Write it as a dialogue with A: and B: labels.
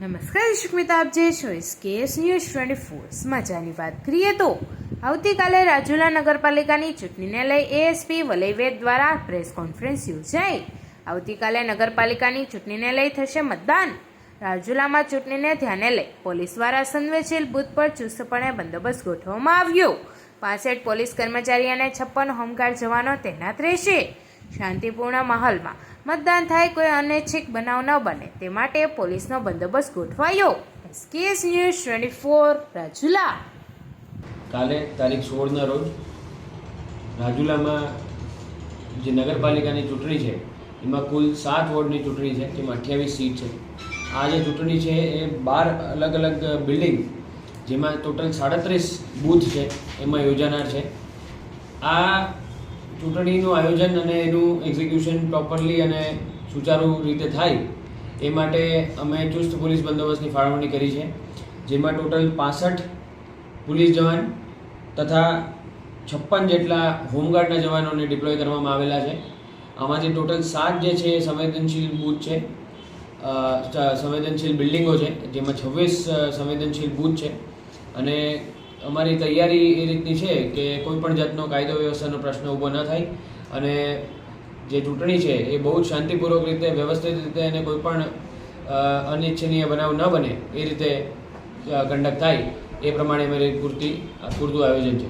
A: નમસ્કાર દર્શક મિત્રો, આપ જે છો SKS ન્યૂઝ 24 સમાચારની વાત કરીએ તો આવતીકાલે રાજુલા નગરપાલિકાની ચૂંટણીને લઈ એએસપી વલય દ્વારા પ્રેસ કોન્ફરન્સ યોજાઈ। આવતીકાલે નગરપાલિકાની ચૂંટણીને લઈ થશે મતદાન। રાજુલામાં ચૂંટણીને ધ્યાને લઈ પોલીસ દ્વારા સંવેદનશીલ બૂથ પર ચુસ્તપણે બંદોબસ્ત ગોઠવવામાં આવ્યો। 65 પોલીસ કર્મચારી અને 56 હોમગાર્ડ જવાનો તૈનાત રહેશે। શાંતિપૂર્ણ માહોલમાં મતદાન થાય, કોઈ અનૈચ્છિક બનાવ ન બને તે માટે પોલીસનો બંદોબસ્ત ગોઠવાયો। SKS news 24 Rajula.
B: કાલે તારીખ 16ના રોજ રાજુલામાં જે નગરપાલિકાની ચૂંટણી છે એમાં કુલ 7 વોર્ડની ચૂંટણી છે, જેમાં 28 સીટ છે। આ જે ચૂંટણી છે એ 12 અલગ અલગ બિલ્ડિંગ, જેમાં ટોટલ 37 બૂથ છે, એમાં યોજાનાર છે। આ ચૂંટણીનું આયોજન અને એનું એક્ઝિક્યુશન પ્રોપરલી અને સુચારુ રીતે થાય એ માટે અમે ચુસ્ત પોલીસ બંદોબસ્તની ફાળવણી કરી છે, જેમાં ટોટલ 65 પોલીસ જવાન તથા 56 જેટલા હોમગાર્ડના જવાનોને ડિપ્લોય કરવામાં આવેલા છે। આમાંથી ટોટલ 7 જે છે એ સંવેદનશીલ બૂથ છે, સંવેદનશીલ બિલ્ડિંગો છે, જેમાં 26 સંવેદનશીલ બૂથ છે। અને અમારી તૈયારી એ રીતની છે કે કોઈ પણ જાતનો કાયદો વ્યવસ્થાનો પ્રશ્ન ઊભો ન થાય અને જે ચૂંટણી છે એ બહુ જ શાંતિપૂર્વક રીતે, વ્યવસ્થિત રીતે અને કોઈ પણ અનિચ્છનીય બનાવ ન બને એ રીતે કંડક્ટ થાય એ પ્રમાણે અમારી પૂરતું આયોજન છે।